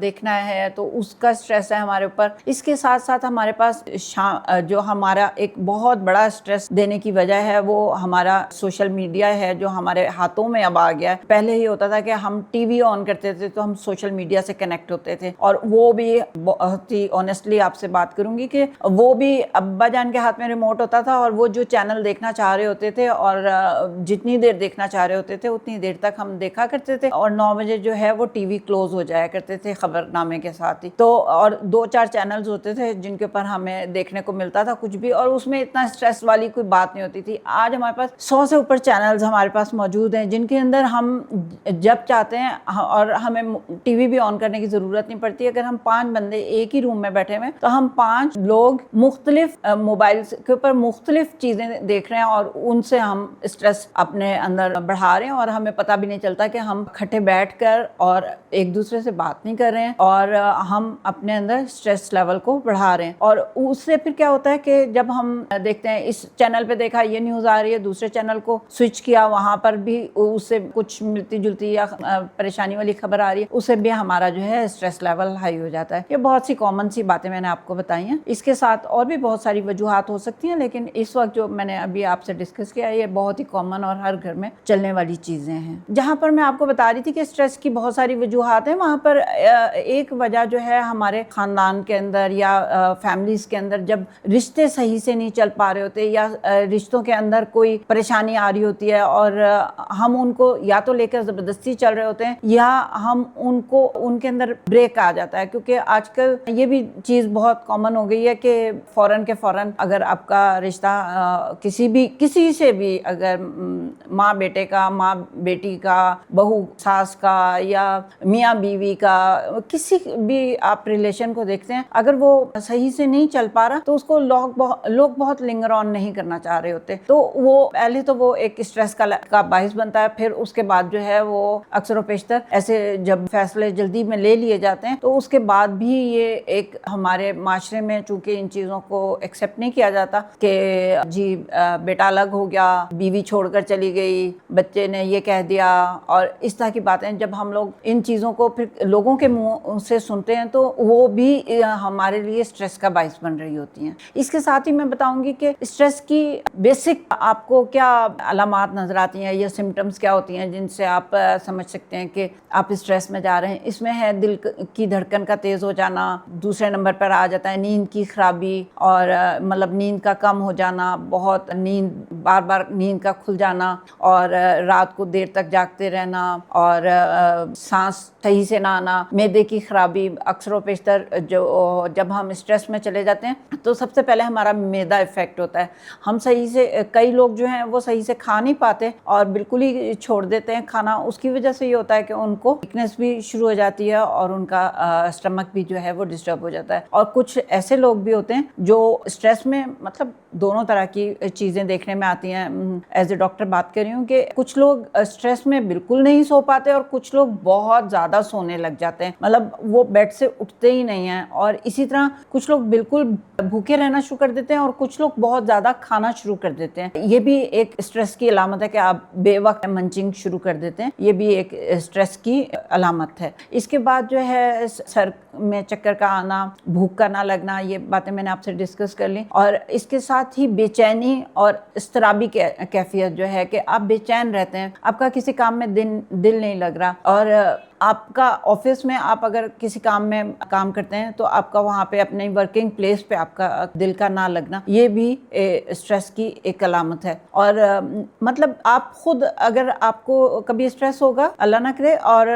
دیکھنا ہے تو اس کا اسٹریس ہے ہمارے اوپر. اس کے ساتھ ساتھ ہمارے پاس جو ہمارا ایک بہت بڑا اسٹریس دینے کی وجہ ہے وہ ہمارا سوشل میڈیا ہے جو ہمارے ہاتھوں میں اب آ گیا ہے. پہلے ہی ہوتا تھا کہ ہم ٹی وی آن کرتے تھے تو ہم سوشل میڈیا سے کنیکٹ ہوتے تھے, اور وہ بھی بہت ہی آنیسٹلی آپ سے بات کروں گی کہ وہ بھی ابا جان کے ہاتھ میں ریموٹ ہوتا تھا, اور وہ جو چینل دیکھنا چاہ رہے ہوتے تھے اور جتنی دیر دیکھنا چاہ رہے ہوتے تھے اتنی دیر تک ہم دیکھا کرتے تھے, اور 9 بجے جو ہے وہ ٹی وی کلوز ہو جایا کرتے تھے خبر نامے کے ساتھ ہی. تو اور 2-4 چینلز ہوتے تھے جن کے اوپر ہمیں دیکھنے کو ملتا تھا کچھ بھی, اور اس میں اتنا اسٹریس والی کوئی بات نہیں ہوتی تھی. آج ہمارے پاس 100 سے اوپر چینلز ہمارے پاس موجود ہیں جن کے اندر ہم جب چاہتے ہیں, اور ہمیں ٹی وی بھی آن کرنے کی ضرورت نہیں پڑتی. اگر ہم 5 بندے ایک ہی روم میں بیٹھے ہوئے تو ہم 5 لوگ مختلف موبائل کے اوپر مختلف چیزیں دیکھ رہے ہیں, اور ان سے ہم اسٹریس اپنے اندر بڑھا رہے ہیں, اور ہمیں پتہ بھی نہیں چلتا کہ ہم اکٹھے بیٹھ کر اور ایک دوسرے سے بات نہیں کر رہے ہیں, اور ہم اپنے اندر اسٹریس لیول کو بڑھا رہے ہیں. اور اس سے پھر کیا ہوتا ہے کہ جب ہم دیکھتے ہیں اس چینل پہ دیکھا یہ نیوز آ رہی ہے, دوسرے چینل کو سوئچ کیا, وہاں پر بھی اس سے کچھ ملتی جلتی یا پریشانی والی خبر آ رہی ہے, اس سے بھی ہمارا جو ہے اسٹریس لیول ہائی ہو جاتا ہے. یہ بہت سی کامن سی باتیں میں نے آپ کو بتائی ہیں. اس کے ساتھ اور بھی بہت ساری وجوہات ہو سکتی ہیں, لیکن اس وقت جو میں نے ابھی آپ سے ڈسکس کیا یہ بہت ہی کامن اور ہر گھر میں چلنے والی چیزیں ہیں. جہاں پر میں آپ کو بتا رہی تھی کہ اسٹریس کی بہت ساری وجوہات ہیں, وہاں پر ایک وجہ جو ہے ہمارے خاندان کے اندر یا فیملیز کے اندر جب رشتے صحیح سے نہیں چل پا رہے ہوتے, یا رشتوں کے اندر کوئی پریشانی آ رہی ہوتی ہے اور ہم ان کو یا تو لے کر زبردستی چل رہے ہوتے ہیں, یا ہم ان کے اندر بریک آ جاتا ہے. کیونکہ آج کل یہ بھی چیز بہت کامن ہو گئی ہے کہ فوراً اگر آپ کا رشتہ کسی سے بھی, اگر ماں بیٹے کا, ماں بیٹی کا, بہو ساس کا, یا میاں بیوی کا, کسی بھی آپ ریلیشن کو دیکھتے ہیں, اگر وہ صحیح سے نہیں چل پا رہا تو اس کو لوگ بہت لنگر آن نہیں کرنا چاہ رہے ہوتے. تو وہ پہلے تو وہ ایک اسٹریس کا باعث بنتا ہے. پھر اس کے بعد جو ہے وہ اکثر و بیشتر ایسے جب فیصلے جلدی میں لے لیے جاتے ہیں تو اس کے بعد بھی یہ ایک ہمارے معاشرے میں چونکہ ان چیزوں کو ایکسیپٹ نہیں کیا جاتا کہ جی بیٹا الگ ہو گیا, بیوی چھوڑ کر چلی گئی, بچے نے یہ کہہ دیا, اور اس طرح کی باتیں جب ہم لوگ ان چیزوں کو پھر لوگوں کے منہ سے سنتے ہیں تو وہ بھی ہمارے لیے اسٹریس کا باعث بن رہی ہوتی ہیں. اس کے ساتھ ہی میں بتاؤں گی کہ اسٹریس کی بیسک آپ کو کیا علامات نظر آتی ہیں یا سمٹمز کیا ہوتی ہیں جن سے آپ سمجھ سکتے ہیں کہ آپ اسٹریس میں جا رہے ہیں. اس میں ہے دل کی دھڑکن کا تیز ہو جانا, دوسرے نمبر پر آ جاتا ہے نیند کی خرابی, اور مطلب نیند کا کم ہو جانا, بہت نیند بار بار نیند کا کھل جانا, اور رات کو دیر تک جاگتے رہنا, اور سانس صحیح سے نہ آنا, معدے کی خرابی. اکثر و بیشتر جب ہم اسٹریس میں چلے جاتے ہیں تو سب سے پہلے ہمارا معدہ افیکٹ ہوتا ہے. ہم صحیح سے, کئی لوگ جو ہیں وہ صحیح سے کھا نہیں پاتے اور بالکل ہی چھوڑ دیتے ہیں کھانا. اس کی وجہ سے یہ ہوتا ہے کہ ان کو ویکنس بھی شروع ہو جاتی ہے اور ان کا اسٹمک بھی جو ہے وہ ڈسٹرب ہو جاتا ہے. اور کچھ ایسے لوگ بھی ہوتے ہیں جو اسٹریس میں, مطلب دونوں طرح کی چیزیں دیکھنے میں آتی ہیں. ایز اے ڈاکٹر بات کر رہی ہوں کہ کچھ لوگ اسٹریس میں بالکل نہیں سو پاتے اور کچھ لوگ بہت زیادہ سونے لگ جاتے ہیں, مطلب وہ بیڈ سے اٹھتے ہی نہیں ہیں. اور اسی طرح کچھ لوگ بالکل بھوکے رہنا شروع کر دیتے ہیں اور کچھ لوگ بہت زیادہ کھانا شروع کر دیتے ہیں. یہ بھی ایک اسٹریس کی علامت ہے کہ آپ بے وقت منچنگ شروع کر دیتے ہیں. یہ بھی ایک اسٹریس کی علامت ہے. اس کے بعد جو ہے سر میں چکر کا آنا, بھوک کا نہ لگنا, یہ باتیں میں نے آپ سے ڈسکس کر لی. اور اس کے ساتھ ہی بے چینی اور اضطرابی کیفیت جو ہے کہ آپ بے چین رہتے ہیں, آپ کا کسی کام میں دل نہیں لگ رہا. اور آپ کا آفس میں آپ اگر کسی کام میں کام کرتے ہیں تو آپ کا وہاں پہ اپنے ورکنگ پلیس پہ آپ کا دل کا نہ لگنا, یہ بھی اسٹریس کی ایک علامت ہے. اور مطلب آپ خود اگر آپ کو کبھی اسٹریس ہوگا, اللہ نہ کرے, اور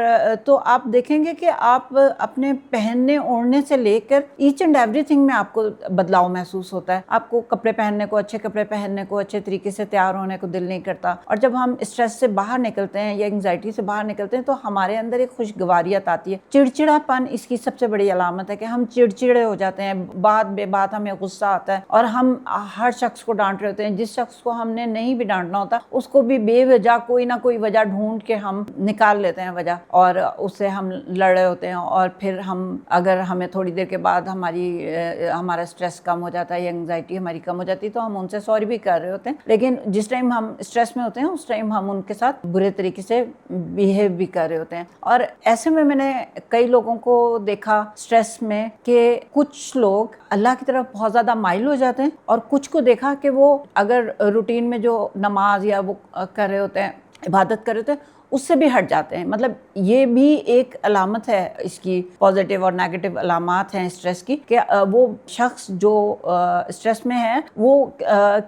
تو آپ دیکھیں گے کہ آپ اپنے پہننے اوڑھنے سے لے کر ایچ اینڈ ایوری تھنگ میں آپ کو بدلاؤ محسوس ہوتا ہے. آپ کو کپڑے پہننے کو, اچھے کپڑے پہننے کو, اچھے طریقے سے تیار ہونے کو دل نہیں کرتا. اور جب ہم اسٹریس سے باہر نکلتے ہیں یا انگزائٹی سے باہر نکلتے ہیں تو ہمارے اندر ایک خوشگواریت آتی ہے. چڑچڑا پن اس کی سب سے بڑی علامت ہے کہ ہم چڑچڑے ہو جاتے ہیں, بات بے بات ہمیں غصہ آتا ہے, اور ہم ہر شخص کو ڈانٹ رہے ہوتے ہیں. جس شخص کو ہم نے نہیں بھی ڈانٹنا ہوتا اس کو بھی بے وجہ کوئی نہ کوئی وجہ ڈھونڈ کے ہم نکال لیتے ہیں وجہ, اور اس سے ہم لڑ رہے ہوتے ہیں, اور پھر ہم اگر ہمیں تھوڑی دیر کے بعد ہمارا اسٹریس کم ہو جاتا ہے یا انگزائٹی ہماری کم ہو جاتی ہے تو ہم ان سے سوری بھی کر رہے ہوتے ہیں، لیکن جس ٹائم ہم اسٹریس میں ہوتے ہیں اس ٹائم ہم ان کے ساتھ برے طریقے سے بیہیو بھی کر رہے ہوتے ہیں. اور ایسے میں نے کئی لوگوں کو دیکھا اسٹریس میں کہ کچھ لوگ اللہ کی طرف بہت زیادہ مائل ہو جاتے ہیں، اور کچھ کو دیکھا کہ وہ اگر روٹین میں جو نماز یا وہ کر رہے ہوتے ہیں، عبادت کر رہے ہوتے ہیں، اس سے بھی ہٹ جاتے ہیں. مطلب یہ بھی ایک علامت ہے اس کی، پازیٹیو اور نیگیٹو علامات ہیں اسٹریس کی، کہ وہ شخص جو اسٹریس میں ہے وہ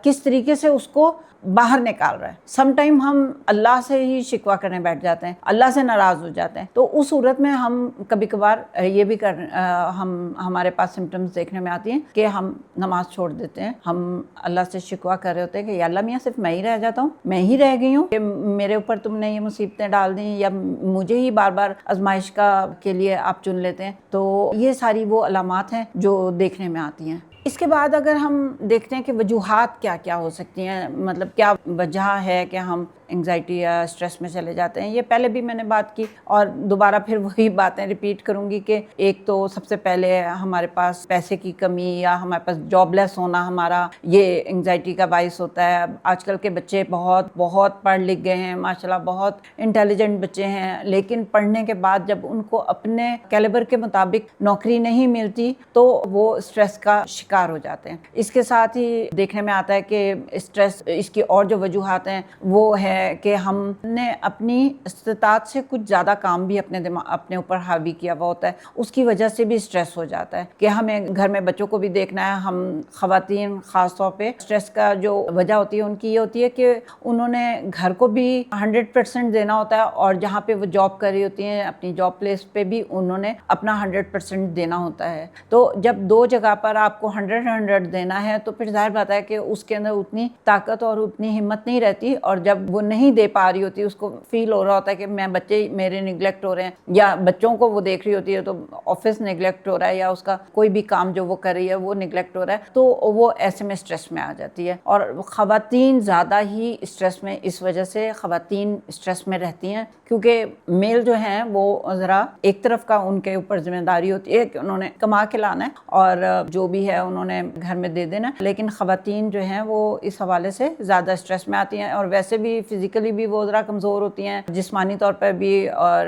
کس طریقے سے اس کو باہر نکال رہا ہے. سم ٹائم ہم اللہ سے ہی شکوہ کرنے بیٹھ جاتے ہیں، اللہ سے ناراض ہو جاتے ہیں. تو اس صورت میں ہم کبھی کبھار یہ بھی ہمارے پاس سمٹمز دیکھنے میں آتی ہیں کہ ہم نماز چھوڑ دیتے ہیں، ہم اللہ سے شکوہ کر رہے ہوتے ہیں کہ یا اللہ میاں صرف میں ہی رہ جاتا ہوں، میں ہی رہ گئی ہوں کہ میرے اوپر تم نے یہ مصیبتیں ڈال دیں، یا مجھے ہی بار بار آزمائش کے لیے آپ چن لیتے ہیں. تو یہ ساری وہ علامات ہیں جو دیکھنے میں آتی ہیں. اس کے بعد اگر ہم دیکھتے ہیں کہ وجوہات کیا کیا ہو سکتی ہیں، مطلب کیا وجہ ہے کہ ہم انگزائٹی یا اسٹریس میں چلے جاتے ہیں. یہ پہلے بھی میں نے بات کی اور دوبارہ پھر وہی باتیں ریپیٹ کروں گی کہ ایک تو سب سے پہلے ہمارے پاس پیسے کی کمی یا ہمارے پاس جاب لیس ہونا ہمارا یہ انگزائٹی کا باعث ہوتا ہے. آج کل کے بچے بہت بہت پڑھ لکھ گئے ہیں ماشاءاللہ، بہت انٹیلیجنٹ بچے ہیں، لیکن پڑھنے کے بعد جب ان کو اپنے کیلیبر کے مطابق نوکری نہیں ملتی تو وہ اسٹریس کا شکار ہو جاتے ہیں. اس کے ساتھ ہی دیکھنے میں آتا ہے کہ اسٹریس، اس کی اور جو وجوہات ہیں وہ ہے کہ ہم نے اپنی استطاعت سے کچھ زیادہ کام بھی اپنے اوپر حاوی کیا ہوا ہوتا ہے، اس کی وجہ سے بھی اسٹریس ہو جاتا ہے کہ ہمیں گھر میں بچوں کو بھی دیکھنا ہے. ہم خواتین خاص طور پہ اسٹریس کا جو وجہ ہوتی ہے ان کی یہ ہوتی ہے کہ انہوں نے گھر کو بھی 100% دینا ہوتا ہے، اور جہاں پہ وہ جاب کر رہی ہوتی ہیں اپنی جاب پلیس پہ بھی انہوں نے اپنا 100% دینا ہوتا ہے. تو جب دو جگہ پر آپ کو 100 دینا ہے تو پھر ظاہر بات ہے کہ اس کے اندر اتنی طاقت اور اتنی ہمت نہیں رہتی، اور جب وہ نہیں دے پا رہی ہوتی، اس کو فیل ہو رہا ہوتا ہے کہ بچے میرے نگلیکٹ ہو رہے ہیں، یا بچوں کو وہ دیکھ رہی ہوتی ہے تو آفس نگلیکٹ ہو رہا ہے، یا اس کا کوئی بھی کام جو وہ کر رہی ہے وہ نگلیکٹ ہو رہا ہے، تو وہ ایسے میں اسٹریس میں آ جاتی ہے. اور خواتین زیادہ ہی اسٹریس میں اس وجہ سے خواتین اسٹریس میں رہتی ہیں، کیونکہ میل جو ہیں وہ ذرا ایک طرف کا ان کے اوپر ذمہ داری ہوتی ہے کہ انہوں نے کما کے لانا ہے اور جو بھی ہے انہوں نے گھر میں دے دینا. لیکن خواتین جو ہیں وہ اس حوالے سے زیادہ اسٹریس میں آتی ہیں، اور ویسے بھی فزیکلی بھی وہ ذرا کمزور ہوتی ہیں، جسمانی طور پر بھی، اور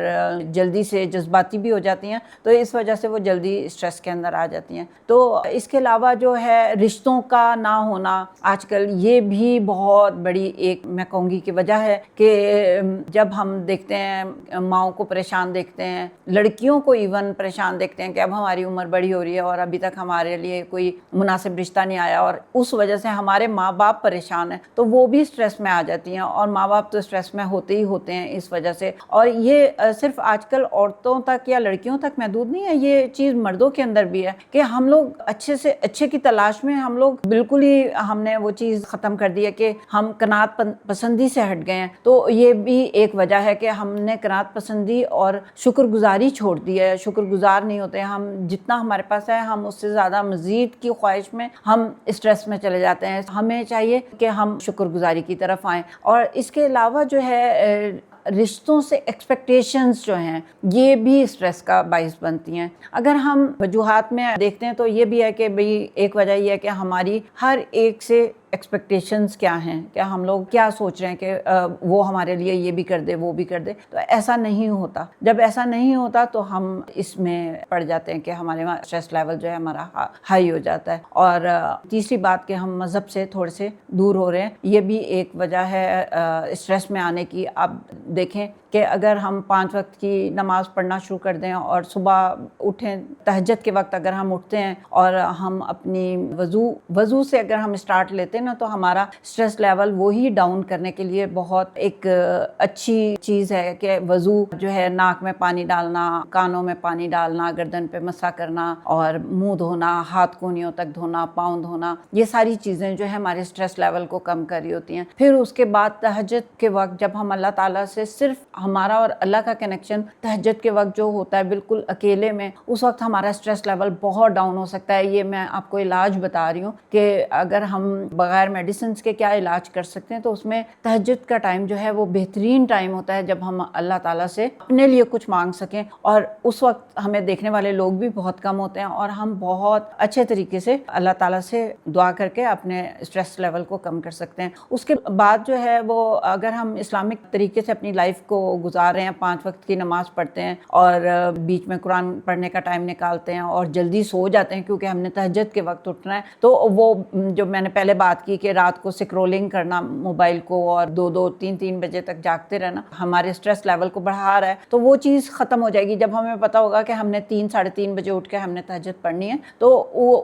جلدی سے جذباتی بھی ہو جاتی ہیں، تو اس وجہ سے وہ جلدی اسٹریس کے اندر آ جاتی ہیں. تو اس کے علاوہ جو ہے رشتوں کا نہ ہونا آج کل یہ بھی بہت بڑی ایک میں کہوں گی کہ وجہ ہے کہ جب ہم دیکھتے ہیں ماؤں کو پریشان دیکھتے ہیں، لڑکیوں کو ایون پریشان دیکھتے ہیں کہ اب ہماری عمر بڑی ہو رہی ہے اور ابھی تک ہمارے لیے کوئی مناسب رشتہ نہیں آیا، اور اس وجہ سے ہمارے ماں باپ پریشان ہیں، تو وہ بھی اسٹریس میں آ جاتی ہیں. اور ماں باپ تو اسٹریس میں ہوتے ہی ہوتے ہیں اس وجہ سے. اور یہ صرف آج کل عورتوں تک یا لڑکیوں تک محدود نہیں ہے، یہ چیز مردوں کے اندر بھی ہے کہ ہم لوگ اچھے سے اچھے کی تلاش میں ہم لوگ بالکل ہی ہم نے وہ چیز ختم کر دی ہے کہ ہم قناعت پسندی سے ہٹ گئے ہیں. تو یہ بھی ایک وجہ ہے کہ ہم نے قناعت پسندی اور شکر گزاری چھوڑ دی ہے، شکر گزار نہیں ہوتے. ہم جتنا ہمارے پاس ہے ہم اس سے زیادہ مزید کی خواہش میں ہم اسٹریس میں چلے جاتے ہیں. ہمیں چاہیے کہ ہم شکر گزاری کی طرف آئیں. اور اس کے علاوہ جو ہے رشتوں سے ایکسپیکٹیشنز جو ہیں یہ بھی اسٹریس کا باعث بنتی ہیں. اگر ہم وجوہات میں دیکھتے ہیں تو یہ بھی ہے کہ بھئی ایک وجہ یہ ہے کہ ہماری ہر ایک سے ایکسپیکٹیشنز کیا ہیں، کیا ہم لوگ کیا سوچ رہے ہیں کہ وہ ہمارے لیے یہ بھی کر دے وہ بھی کر دے. تو ایسا نہیں ہوتا. جب ایسا نہیں ہوتا تو ہم اس میں پڑ جاتے ہیں کہ ہمارے وہاں اسٹریس لیول جو ہے ہمارا ہائی ہو جاتا ہے. اور تیسری بات کہ ہم مذہب سے تھوڑے سے دور ہو رہے ہیں، یہ بھی ایک وجہ ہے اسٹریس میں آنے کی. آپ دیکھیں کہ اگر ہم 5 وقت کی نماز پڑھنا شروع کر دیں اور صبح اٹھیں، تہجد کے وقت اگر ہم اٹھتے ہیں اور ہم اپنی وضو سے اگر ہم اسٹارٹ لیتے ہیں نا، تو ہمارا اسٹریس لیول وہی ڈاؤن کرنے کے لیے بہت ایک اچھی چیز ہے کہ وضو جو ہے ناک میں پانی ڈالنا، کانوں میں پانی ڈالنا، گردن پہ مسح کرنا، اور منہ دھونا، ہاتھ کونیوں تک دھونا، پاؤں دھونا، یہ ساری چیزیں جو ہے ہمارے اسٹریس لیول کو کم کر رہی ہوتی ہیں. پھر اس کے بعد تہجد کے وقت جب ہم اللہ تعالیٰ سے صرف ہمارا اور اللہ کا کنیکشن تہجد کے وقت جو ہوتا ہے بالکل اکیلے میں، اس وقت ہمارا اسٹریس لیول بہت ڈاؤن ہو سکتا ہے. یہ میں آپ کو علاج بتا رہی ہوں کہ اگر ہم بغیر میڈیسنس کے کیا علاج کر سکتے ہیں، تو اس میں تہجد کا ٹائم جو ہے وہ بہترین ٹائم ہوتا ہے جب ہم اللہ تعالیٰ سے اپنے لیے کچھ مانگ سکیں، اور اس وقت ہمیں دیکھنے والے لوگ بھی بہت کم ہوتے ہیں اور ہم بہت اچھے طریقے سے اللہ تعالیٰ سے دعا کر کے اپنے اسٹریس لیول کو کم کر سکتے ہیں۔ اس کے بعد جو ہے وہ اگر ہم اسلامک طریقے سے اپنی لائف کو گزار رہے ہیں، 5 وقت کی نماز پڑھتے ہیں اور بیچ میں قرآن پڑھنے کا ٹائم نکالتے ہیں اور جلدی سو جاتے ہیں کیونکہ ہم نے تہجد کے وقت اٹھنا ہے، تو وہ جو میں نے پہلے بات کی کہ رات کو سکرولنگ کرنا موبائل کو اور 2 3 بجے تک جاگتے رہنا ہمارے اسٹریس لیول کو بڑھا رہا ہے، تو وہ چیز ختم ہو جائے گی جب ہمیں پتہ ہوگا کہ ہم نے 3 ساڑھے 3 بجے اٹھ کے ہم نے تہجد پڑھنی ہے۔ تو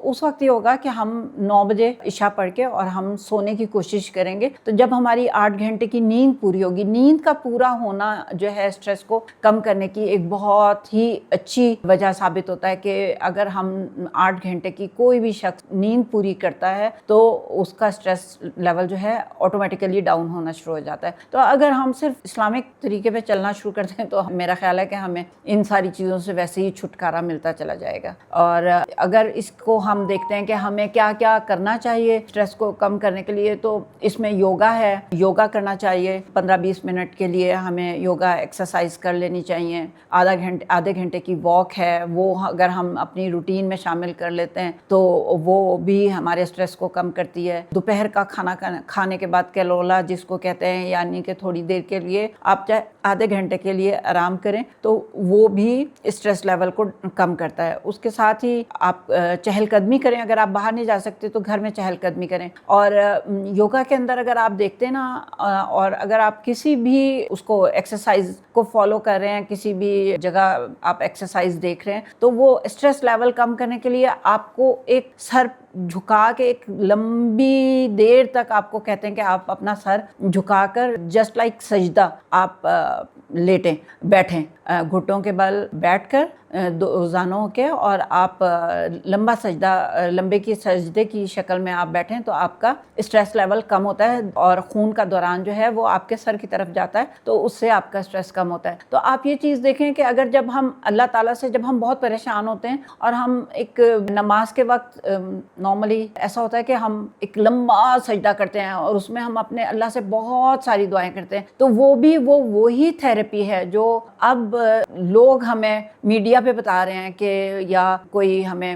اس وقت یہ ہوگا کہ ہم 9 بجے عشاء پڑھ کے اور ہم سونے کی کوشش کریں گے، تو جب ہماری 8 گھنٹے کی نیند پوری ہوگی، نیند کا پورا ہونا جو ہے اسٹریس کو کم کرنے کی ایک بہت ہی اچھی وجہ ثابت ہوتا ہے کہ اگر ہم 8 گھنٹے کی کوئی بھی شخص نیند پوری کرتا ہے تو اس کا اسٹریس لیول جو ہے آٹومیٹیکلی ڈاؤن ہونا شروع ہو جاتا ہے۔ تو اگر ہم صرف اسلامک طریقے پہ چلنا شروع کر دیں تو میرا خیال ہے کہ ہمیں ان ساری چیزوں سے ویسے ہی چھٹکارا ملتا چلا جائے گا۔ اور اگر اس کو ہم دیکھتے ہیں کہ ہمیں کیا کیا کرنا چاہیے اسٹریس کو کم کرنے کے لیے، تو اس میں یوگا ہے، یوگا کرنا چاہیے 15-20 منٹ کے لیے ہمیں یوگا ایکسرسائز کر لینی چاہیے، آدھے گھنٹے کی واک ہے، وہ اگر ہم اپنی روٹین میں شامل کر لیتے ہیں تو وہ بھی ہمارے اسٹریس کو کم کرتی ہے۔ دوپہر کا کھانا کھانے کے بعد کیلولا جس کو کہتے ہیں، یعنی کہ تھوڑی دیر کے لیے آپ چاہے آدھے گھنٹے کے لیے آرام کریں تو وہ بھی اسٹریس لیول کو کم کرتا ہے۔ اس کے ساتھ ہی آپ چہل قدمی کریں، اگر آپ باہر نہیں جا سکتے تو گھر میں چہل قدمی کریں۔ اور یوگا کے اندر اگر آپ دیکھتے ہیں نا، اور اگر آپ کسی بھی اس کو ایکسرسائز کو فالو کر رہے ہیں، کسی بھی جگہ آپ ایکسرسائز دیکھ رہے ہیں، تو وہ اسٹریس لیول کم کرنے کے لیے آپ کو ایک سر جھکا کے ایک لمبی دیر تک آپ کو کہتے ہیں کہ آپ اپنا سر جھکا کر جسٹ لائک سجدہ آپ لیٹیں، بیٹھیں، گھٹوں کے بل بیٹھ کر زانوں کے، اور آپ لمبا سجدہ، لمبے کی سجدے کی شکل میں آپ بیٹھیں تو آپ کا اسٹریس لیول کم ہوتا ہے اور خون کا دوران جو ہے وہ آپ کے سر کی طرف جاتا ہے، تو اس سے آپ کا اسٹریس کم ہوتا ہے۔ تو آپ یہ چیز دیکھیں کہ اگر جب ہم اللہ تعالیٰ سے، جب ہم بہت پریشان ہوتے ہیں اور ہم ایک نماز کے وقت نارملی ایسا ہوتا ہے کہ ہم ایک لمبا سجدہ کرتے ہیں اور اس میں ہم اپنے اللہ سے بہت ساری دعائیں کرتے ہیں، تو وہ بھی وہی تھیراپی ہے جو اب لوگ ہمیں میڈیا پہ بتا رہے ہیں کہ، یا کوئی ہمیں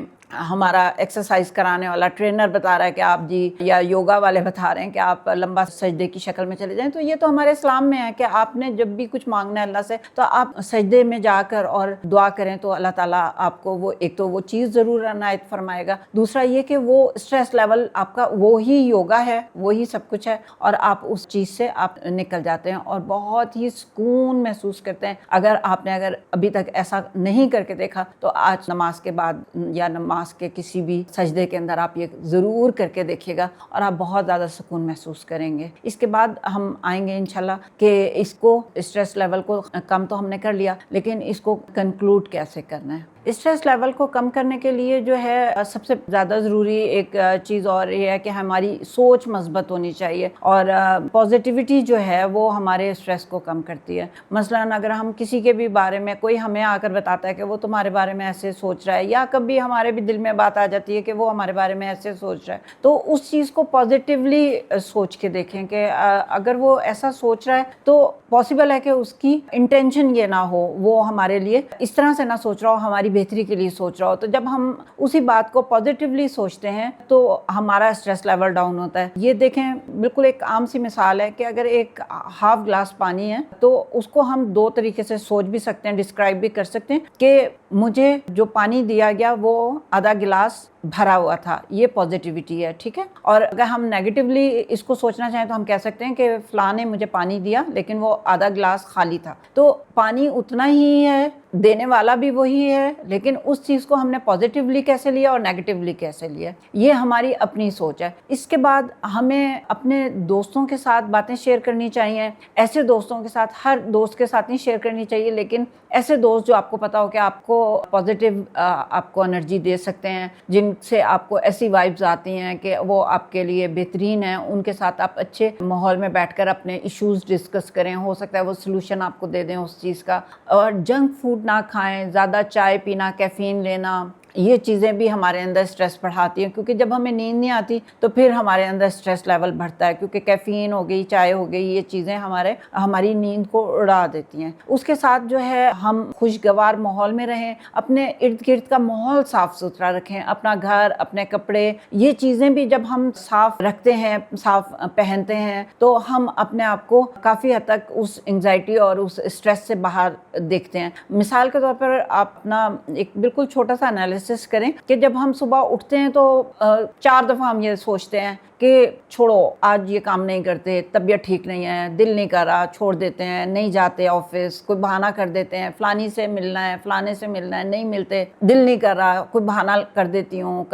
ہمارا ایکسرسائز کرانے والا ٹرینر بتا رہا ہے کہ آپ جی، یا یوگا والے بتا رہے ہیں کہ آپ لمبا سجدے کی شکل میں چلے جائیں۔ تو یہ تو ہمارے اسلام میں ہے کہ آپ نے جب بھی کچھ مانگنا ہے اللہ سے تو آپ سجدے میں جا کر اور دعا کریں تو اللہ تعالیٰ آپ کو وہ ایک تو وہ چیز ضرور عنایت فرمائے گا، دوسرا یہ کہ وہ اسٹریس لیول آپ کا وہی یوگا ہے، وہی سب کچھ ہے، اور آپ اس چیز سے آپ نکل جاتے ہیں اور بہت ہی سکون محسوس کرتے ہیں۔ اگر ابھی تک ایسا نہیں کر کے دیکھا تو آج نماز کے بعد یا نماز کے کسی بھی سجدے کے اندر آپ یہ ضرور کر کے دیکھیے گا اور آپ بہت زیادہ سکون محسوس کریں گے۔ اس کے بعد ہم آئیں گے انشاءاللہ کہ اس کو اسٹریس لیول کو کم تو ہم نے کر لیا، لیکن اس کو کنکلوڈ کیسے کرنا ہے۔ اسٹریس لیول کو کم کرنے کے لیے جو ہے سب سے زیادہ ضروری ایک چیز اور یہ ہے کہ ہماری سوچ مثبت ہونی چاہیے، اور پازیٹیوٹی جو ہے وہ ہمارے اسٹریس کو کم کرتی ہے۔ مثلاً اگر ہم کسی کے بھی بارے میں، کوئی ہمیں آ کر بتاتا ہے کہ وہ تمہارے بارے میں ایسے سوچ رہا ہے، یا کبھی ہمارے بھی دل میں بات آ جاتی ہے کہ وہ ہمارے بارے میں ایسے سوچ رہا ہے، تو اس چیز کو پازیٹیولی سوچ کے دیکھیں کہ اگر وہ ایسا سوچ رہا ہے تو پاسبل ہے کہ اس کی انٹینشن یہ نہ ہو، وہ ہمارے لیے اس طرح سے نہ سوچ رہا ہو، ہماری بہتری کے لیے سوچ رہا ہو۔ تو جب ہم اسی بات کو پازیٹیولی سوچتے ہیں تو ہمارا اسٹریس لیول ڈاؤن ہوتا ہے۔ یہ دیکھیں، بالکل ایک عام سی مثال ہے کہ اگر ایک ہاف گلاس پانی ہے تو اس کو ہم 2 طریقے سے سوچ بھی سکتے ہیں، ڈسکرائب بھی کر سکتے ہیں کہ مجھے جو پانی دیا گیا وہ آدھا گلاس بھرا ہوا تھا، یہ پازیٹیوٹی ہے، ٹھیک ہے۔ اور اگر ہم نیگیٹیولی اس کو سوچنا چاہیں تو ہم کہہ سکتے ہیں کہ فلاں نے مجھے پانی دیا لیکن وہ آدھا گلاس خالی تھا، تو پانی اتنا ہی ہے، دینے والا بھی وہی ہے، لیکن اس چیز کو ہم نے پازیٹیولی کیسے لیا اور نیگیٹیولی کیسے لیا، یہ ہماری اپنی سوچ ہے۔ اس کے بعد ہمیں اپنے دوستوں کے ساتھ باتیں شیئر کرنی چاہیے، ایسے دوستوں کے ساتھ، ہر دوست کے ساتھ نہیں شیئر کرنی چاہیے، لیکن ایسے دوست جو آپ کو پتا ہو کہ آپ کو پازیٹیو آپ کو انرجی دے سکتے ہیں، جن سے آپ کو ایسی وائبز آتی ہیں کہ وہ آپ کے لیے بہترین ہیں، ان کے ساتھ آپ اچھے ماحول میں بیٹھ کر اپنے ایشوز ڈسکس کریں، ہو سکتا ہے وہ سلوشن آپ کو دے دیں اس چیز کا۔ اور جنک فوڈ نہ کھائیں، زیادہ چائے پینا، کیفین لینا، یہ چیزیں بھی ہمارے اندر سٹریس بڑھاتی ہیں، کیونکہ جب ہمیں نیند نہیں آتی تو پھر ہمارے اندر سٹریس لیول بڑھتا ہے، کیونکہ کیفین ہو گئی، چائے ہو گئی، یہ چیزیں ہماری نیند کو اڑا دیتی ہیں۔ اس کے ساتھ جو ہے ہم خوشگوار ماحول میں رہیں، اپنے ارد گرد کا ماحول صاف ستھرا رکھیں، اپنا گھر، اپنے کپڑے، یہ چیزیں بھی جب ہم صاف رکھتے ہیں، صاف پہنتے ہیں، تو ہم اپنے آپ کو کافی حد تک اس انگزائٹی اور اس اسٹریس سے باہر دیکھتے ہیں۔ مثال کے طور پر آپ اپنا ایک بالکل چھوٹا سا انالیسس کریں کہ جب ہم صبح اٹھتے ہیں تو 4 دفعہ ہم یہ سوچتے ہیں کہ چھوڑو آج یہ کام نہیں کرتے، طبیعت ٹھیک نہیں ہے، دل نہیں کر رہا، چھوڑ دیتے ہیں، نہیں جاتے آفس، کوئی بہانہ کر دیتے ہیں، فلانی سے ملنا ہے، فلانے سے ملنا ہے، نہیں ملتے، دل نہیں کر رہا، کوئی بہانہ کر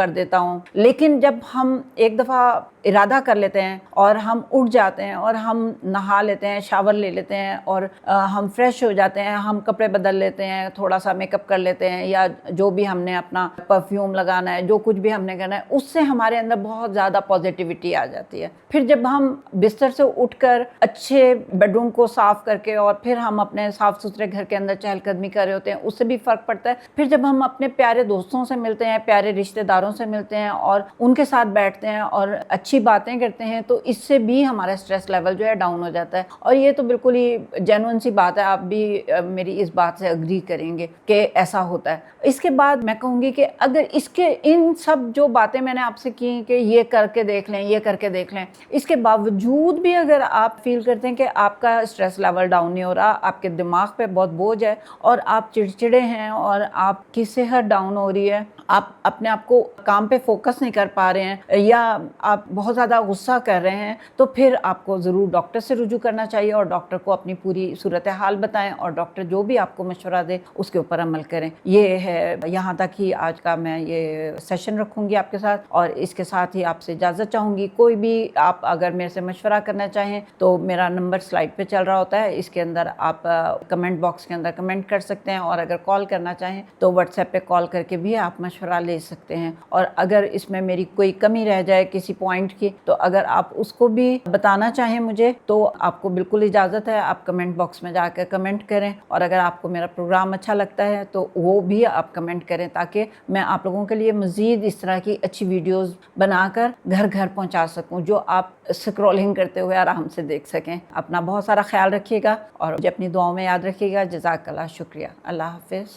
دیتا ہوں۔ لیکن جب ہم ایک دفعہ ارادہ کر لیتے ہیں اور ہم اٹھ جاتے ہیں اور ہم نہا لیتے ہیں، شاور لے لیتے ہیں اور ہم فریش ہو جاتے ہیں، ہم کپڑے بدل لیتے ہیں، تھوڑا سا میک اپ کر لیتے ہیں، یا جو بھی ہم نے اپنا پرفیوم لگانا ہے، جو کچھ بھی ہم نے کرنا ہے، اس سے ہمارے اندر بہت زیادہ پازیٹیوٹی آ جاتی ہے۔ پھر جب ہم بستر سے اٹھ کر اچھے بیڈ روم کو صاف کر کے اور پھر ہم اپنے صاف ستھرے گھر کے اندر چہل قدمی کر رہے ہوتے ہیں، اس سے بھی فرق پڑتا ہے۔ پھر جب ہم اپنے پیارے دوستوں سے ملتے ہیں، پیارے رشتہ داروں سے ملتے ہیں اور ان کے ساتھ بیٹھتے ہیں اور اچھی باتیں کرتے ہیں، تو اس سے بھی ہمارا سٹریس لیول جو ہے ڈاؤن ہو جاتا ہے۔ اور یہ تو بالکل ہی جینوئن سی بات ہے، آپ بھی میری اس بات سے اگری کریں گے کہ ایسا ہوتا ہے۔ اس کے بعد میں کہوں گی کہ اگر ان سب جو باتیں میں نے آپ سے کی کہ یہ کر کے دیکھ لیں، یہ کر کے دیکھ لیں، اس کے باوجود بھی اگر آپ فیل کرتے ہیں کہ آپ کا سٹریس لیول ڈاؤن نہیں ہو رہا، آپ کے دماغ پہ بہت بوجھ ہے اور آپ چڑچڑے ہیں اور آپ کی صحت ڈاؤن ہو رہی ہے، آپ اپنے آپ کو کام پہ فوکس نہیں کر پا رہے ہیں، یا آپ بہت زیادہ غصہ کر رہے ہیں، تو پھر آپ کو ضرور ڈاکٹر سے رجوع کرنا چاہیے اور ڈاکٹر کو اپنی پوری صورتحال بتائیں اور ڈاکٹر جو بھی آپ کو مشورہ دے اس کے اوپر عمل کریں۔ یہ ہے، یہاں تک ہی آج کا میں یہ سیشن رکھوں گی آپ کے ساتھ، اور اس کے ساتھ ہی آپ سے اجازت چاہوں گی۔ کوئی بھی آپ اگر میرے سے مشورہ کرنا چاہیں تو میرا نمبر سلائڈ پہ چل رہا ہوتا ہے، اس کے اندر آپ کمنٹ باکس کے اندر کمنٹ کر سکتے ہیں، اور اگر کال کرنا چاہیں تو واٹس ایپ پہ کال کر کے بھی آپ مشورہ لے سکتے ہیں۔ اور اگر اس میں میری کوئی کمی رہ جائے کسی پوائنٹ کی، تو اگر آپ اس کو بھی بتانا چاہیں مجھے تو آپ کو بالکل اجازت ہے، آپ کمنٹ باکس میں جا کر کمنٹ کریں، اور اگر آپ کو میرا پروگرام اچھا لگتا ہے تو وہ بھی آپ کمنٹ کریں، تاکہ میں آپ لوگوں کے لیے مزید اس طرح کی اچھی ویڈیوز بنا کر گھر گھر پہنچا سکوں، جو آپ اسکرولنگ کرتے ہوئے آرام سے دیکھ سکیں۔ اپنا بہت سارا خیال رکھیے گا اور مجھے اپنی دعاؤں میں یاد رکھیے گا۔ جزاک اللہ، شکریہ، اللہ حافظ۔